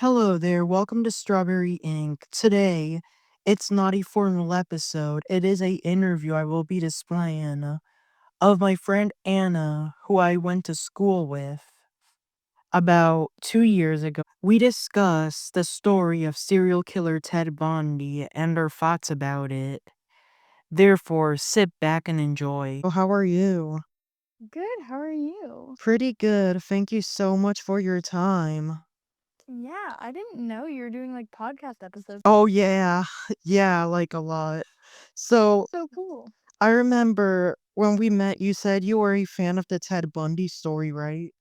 Hello there, welcome to Strawberry Inc. Today, it's not a formal episode, it is a interview I will be displaying of my friend Anna, who I went to school with about 2 years ago. We discussed the story of serial killer Ted Bundy and our thoughts about it. Therefore, sit back and enjoy. Oh, how are you? Good, how are you? Pretty good, thank you so much for your time. Yeah, I didn't know you were doing like podcast episodes. Oh, yeah. Yeah, like a lot. So, So cool. I remember when we met, you said you were a fan of the Ted Bundy story, right?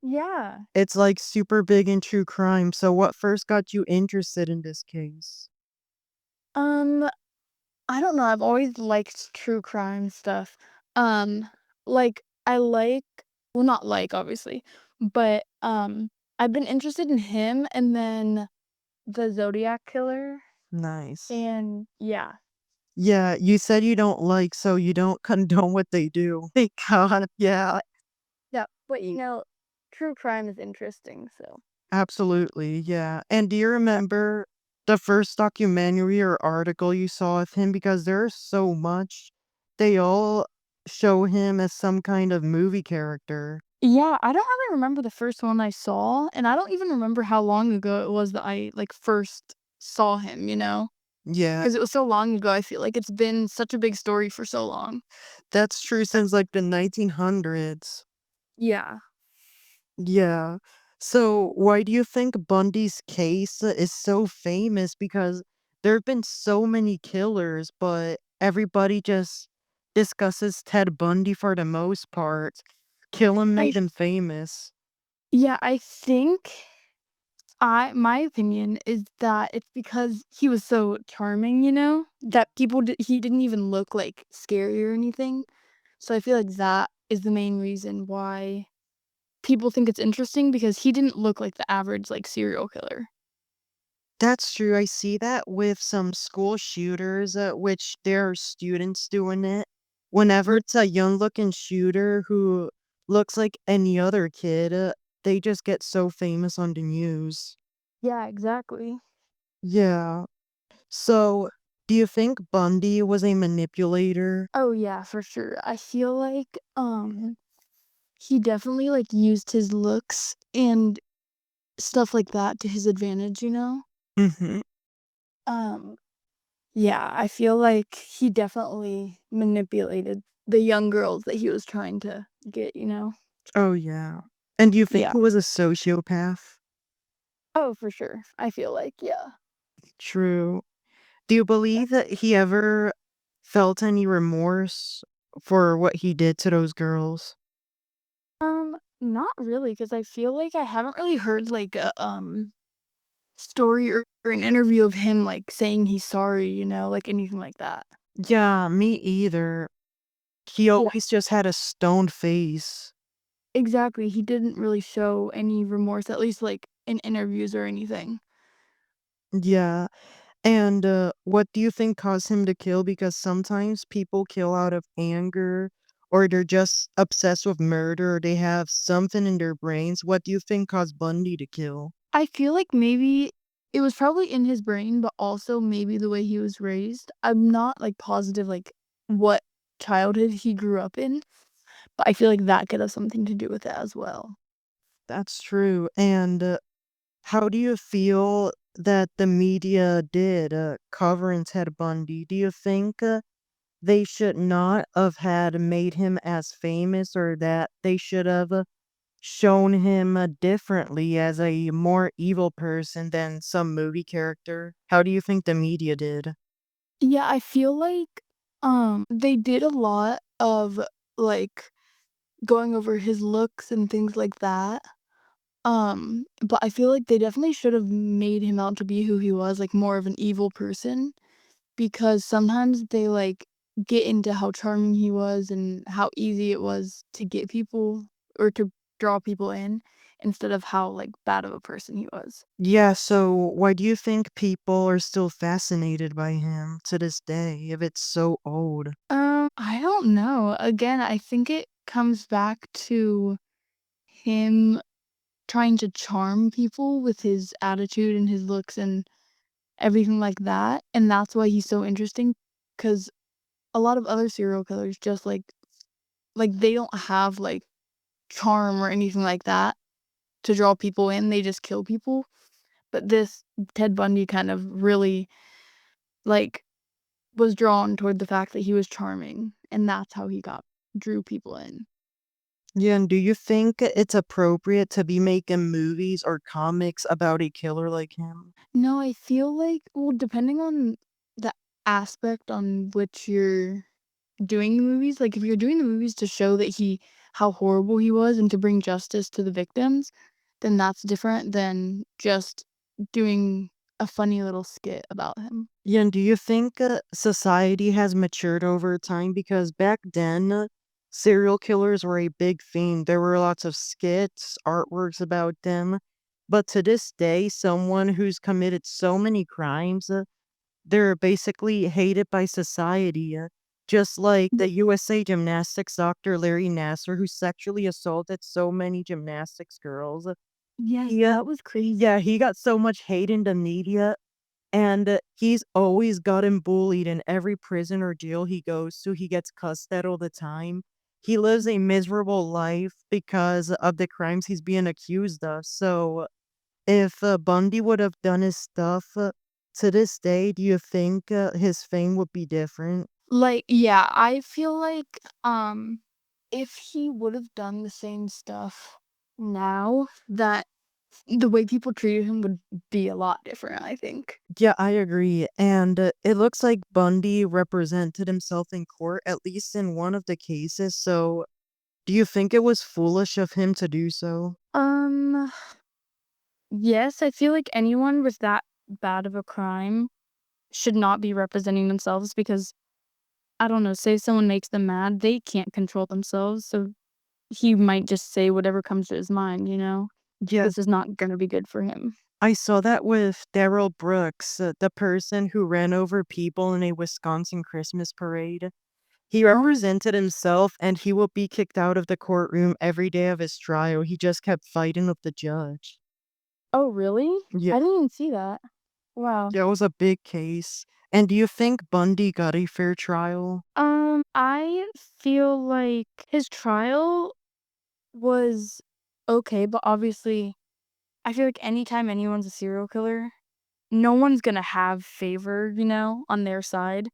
Yeah. It's like super big in true crime. So, what first got you interested in this case? Um, I don't know, I've always liked true crime stuff. Um, like I like well not like obviously, but I've been interested in him and then the Zodiac killer Nice. and yeah. Yeah, you said you don't like, so you don't condone what they do. Thank God. Yeah, Yeah, but true crime is interesting, so. absolutely. Yeah. And do you remember the first documentary or article you saw of him? Because there's so much. They all show him as some kind of movie character. Yeah, I don't really remember the first one I saw, and I don't even remember how long ago it was that I, like, first saw him, Yeah, because it was so long ago, I feel like it's been such a big story for so long. that's true since like the 1900s. Yeah. Yeah. So, why do you think Bundy's case is so famous? Because there have been so many killers, but everybody just discusses Ted Bundy for the most part. Killing I made him famous. yeah, I think I my opinion is that it's because he was so charming, that he didn't even look, like, scary or anything, so I feel like that is the main reason why people think it's interesting because he didn't look like the average, like, serial killer. That's true. I see that with some school shooters, which there are students doing it. Whenever it's a young looking shooter who looks like any other kid, they just get so famous on the news. Yeah, exactly. Yeah. So, do you think Bundy was a manipulator? Oh yeah, for sure. I feel like he definitely like used his looks and stuff like that to his advantage. Mhm. Um yeah, I feel like he definitely manipulated the young girls that he was trying to get. Oh, yeah. And do you think Yeah. he was a sociopath? Oh, for sure. I feel like yeah. True. Do you Yeah. believe that he ever felt any remorse for what he did to those girls? Not really cuz I feel like I haven't really heard like a story or an interview of him like saying he's sorry, like anything like that. Yeah, me either. He Yeah. always just had a stoned face. Exactly, he didn't really show any remorse, at least, like, in interviews or anything. Yeah. And, what do you think caused him to kill? Because sometimes people kill out of anger, or they're just obsessed with murder, or they have something in their brains. What do you think caused Bundy to kill? I feel like maybe it was probably in his brain, but also maybe the way he was raised. I'm not, like, positive, like, what childhood he grew up in, but I feel like that could have something to do with it as well. That's true. And, how do you feel that the media did, covering Ted Bundy? Do you think, they should not have had made him as famous, or that they should have shown him, differently as a more evil person than some movie character? How do you think the media did? Yeah, I feel like, they did a lot of, like, going over his looks and things like that. But I feel like they definitely should have made him out to be who he was, like more of an evil person, because sometimes they like get into how charming he was and how easy it was to get people or to draw people in instead of how like bad of a person he was. Yeah, so why do you think people are still fascinated by him to this day if it's so old? I don't know. Again, I think it comes back to him trying to charm people with his attitude and his looks and everything like that, and that's why he's so interesting. Because a lot of other serial killers just, they don't have, charm or anything like that to draw people in, they just kill people, but this Ted Bundy kind of really, like, was drawn toward the fact that he was charming, and that's how he got drew people in. Yeah, and do you think it's appropriate to be making movies or comics about a killer like him? No, I feel like well, depending on the aspect on which you're doing the movies, like, if you're doing the movies to show that he how horrible he was and to bring justice to the victims, then that's different than just doing a funny little skit about him. Yeah, and do you think society has matured over time? Because back then, serial killers were a big theme. There were lots of skits, artworks about them. But to this day, someone who's committed so many crimes, they're basically hated by society. Just like Y the USA gymnastics doctor Larry Nasser, who sexually assaulted so many gymnastics girls. Yes, He, that was yeah, crazy. he got so much hate in the media and, he's always gotten bullied in every prison or jail he goes to, he gets cussed at all the time. He lives a miserable life because of the crimes he's being accused of, so if, Bundy would have done his stuff, to this day, do you think, his fame would be different? Yeah, I feel like, if he would've done the same stuff now, that the way people treated him would be a lot different, I think. Yeah, I agree, and, it looks like Bundy represented himself in court, at least in one of the cases, so do you think it was foolish of him to do so? Um, yes, I feel like anyone with that bad of a crime should not be representing themselves because, I don't know, say someone makes them mad, they can't control themselves, so he might just say whatever comes to his mind, you know? Yeah, This is not gonna be good for him. I saw that with Darrell Brooks, the person who ran over people in a Wisconsin Christmas parade. He Oh. represented himself and he will be kicked out of the courtroom every day of his trial. He just kept fighting with the judge. Oh, really? Yeah, I didn't even see that. Wow. that was a big case. And do you think Bundy got a fair trial? I feel like his trial was okay, but obviously, I feel like anytime anyone's a serial killer, no one's gonna have favor, on their side.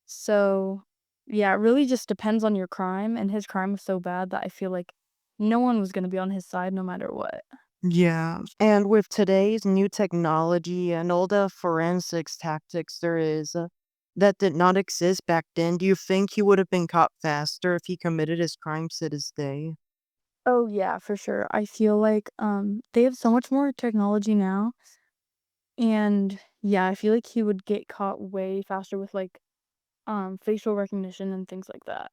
So, yeah, it really just depends on your crime, and his crime was so bad that I feel like no one was gonna be on his side no matter what. Yeah. And with today's new technology and all the forensics tactics there is that did not exist back then, do you think he would have been caught faster if he committed his crimes to this day? Oh, yeah, for sure. I feel like, they have so much more technology now, and, yeah, I feel like he would get caught way faster with, facial recognition and things like that.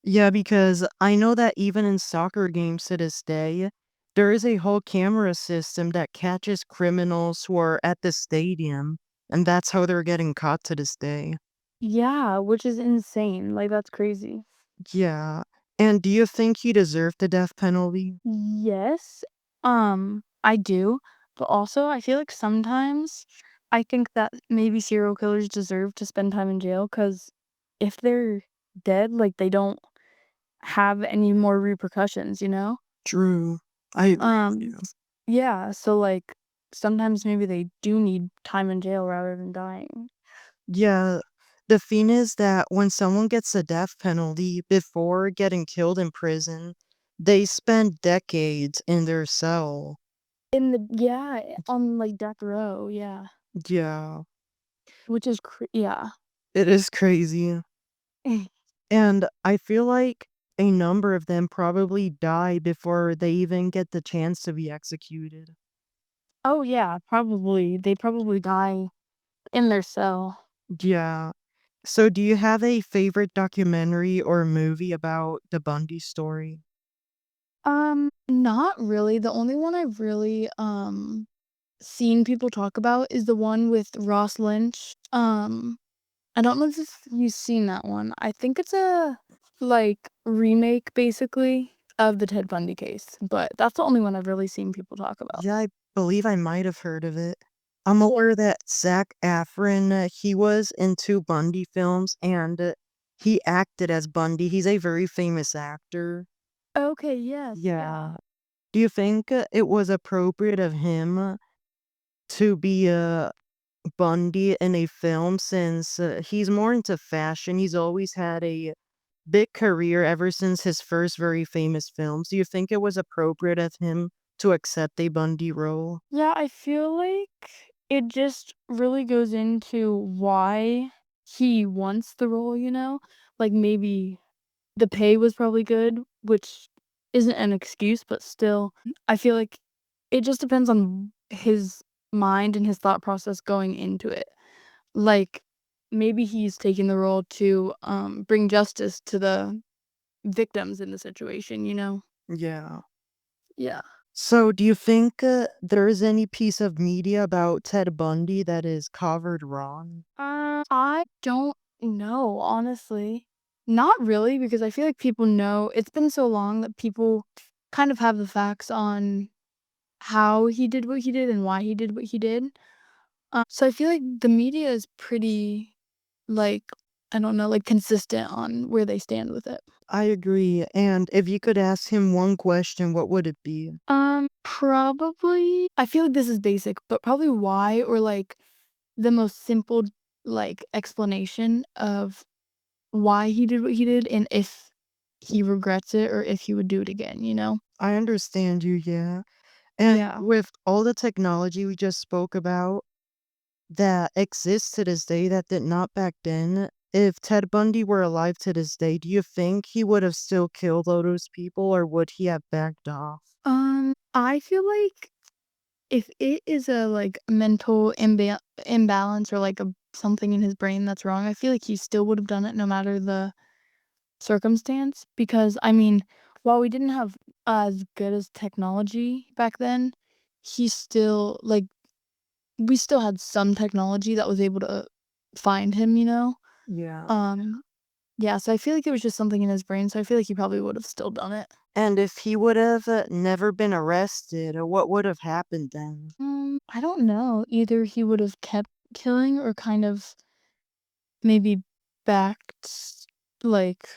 Yeah, because I know that even in soccer games to this day, there is a whole camera system that catches criminals who are at the stadium, and that's how they're getting caught to this day. Yeah, which is insane, that's crazy. Yeah. And do you think he deserved the death penalty? Yes, I do, but also I feel like sometimes I think that maybe serial killers deserve to spend time in jail because if they're dead, they don't have any more repercussions, you know? True. I agree with Um, you. yeah, so, sometimes maybe they do need time in jail rather than dying. Yeah. The thing is that when someone gets a death penalty before getting killed in prison, they spend decades in their cell. On, death row, yeah, Yeah. which is yeah. It is crazy. And I feel like a number of them probably die before they even get the chance to be executed. Oh, yeah, probably. They probably die in their cell. Yeah. So do you have a favorite documentary or movie about the Bundy story? Not really. The only one I've really, seen people talk about is the one with Ross Lynch. I don't know if you've seen that one. I think it's a, remake, basically. of the Ted Bundy case, but that's the only one I've really seen people talk about. Yeah, I believe I might have heard of it. I'm aware that Zac Efron, he was in 2 Bundy films, and he acted as Bundy. He's a very famous actor. Okay, yes, yeah. Yeah. Do you think it was appropriate of him to be Bundy in a film since he's more into fashion? He's always had a big career ever since his first very famous films. Do you think it was appropriate of him to accept a Bundy role? Yeah, I feel like it just really goes into why he wants the role, you know? Like, maybe the pay was probably good, which isn't an excuse, but still, I feel like it just depends on his mind and his thought process going into it. Like, maybe he's taking the role to, bring justice to the victims in the situation, you know? Yeah. Yeah. So, do you think there is any piece of media about Ted Bundy that is covered wrong? I don't know, honestly. Not really, because I feel like people know it's been so long that people kind of have the facts on how he did what he did and why he did what he did. So I feel like the media is pretty, like, I don't know, like, consistent on where they stand with it. I agree. And if you could ask him one question, what would it be? Probably I feel like this is basic, but probably why or, like, the most simple, like, explanation of why he did what he did and if he regrets it or if he would do it again, you know? I understand you, yeah. And Yeah. with all the technology we just spoke about that exists to this day that did not back then, if Ted Bundy were alive to this day, do you think he would have still killed all those people or would he have backed off? I feel like if it is a, like, mental imbalance or, like, a something in his brain that's wrong, I feel like he still would have done it no matter the circumstance because, I mean, while we didn't have as good as technology back then, he still like, we still had some technology that was able to find him, you know? Yeah. Um, yeah, so I feel like there was just something in his brain, so I feel like he probably would have still done it. And if he would have never been arrested, what would have happened then? I don't know. Either he would have kept killing or kind of maybe backed like,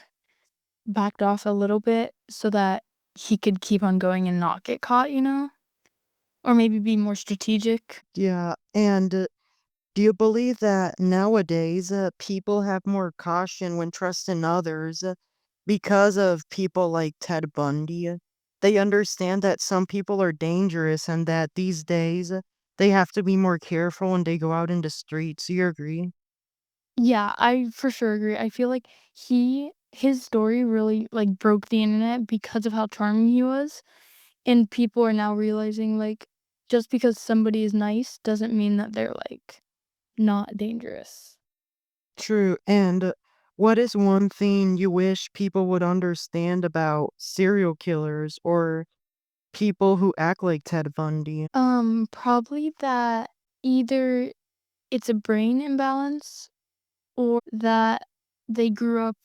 backed off a little bit so that he could keep on going and not get caught, you know? Or maybe be more strategic. Yeah. And do you believe that nowadays people have more caution when trusting others because of people like Ted Bundy? They understand that some people are dangerous and that these days they have to be more careful when they go out in the streets. Do you agree? Yeah, I for sure agree. I feel like his story really, like, broke the internet because of how charming he was, and people are now realizing, like, just because somebody is nice doesn't mean that they're, like, not dangerous. True. And what is one thing you wish people would understand about serial killers or people who act like Ted Bundy? Probably that either it's a brain imbalance or that they grew up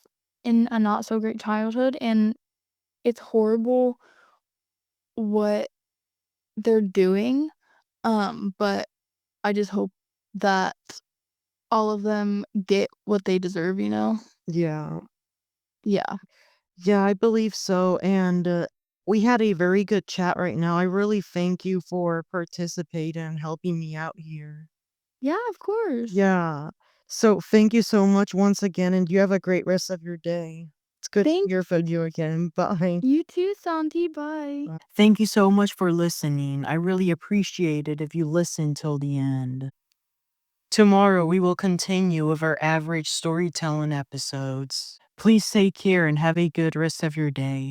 in a not so great childhood and it's horrible what they're doing. But I just hope that all of them get what they deserve, you know? Yeah. Yeah. Yeah, I believe so. And we had a very good chat right now. I really thank you for participating and helping me out here. Yeah, of course. Yeah. So thank you so much once again, and you have a great rest of your day. It's good to Thank hear from you again. Bye. you too, Santi. Bye. Thank you so much for listening. I really appreciate it if you listen till the end. Tomorrow we will continue with our average storytelling episodes. Please take care and have a good rest of your day.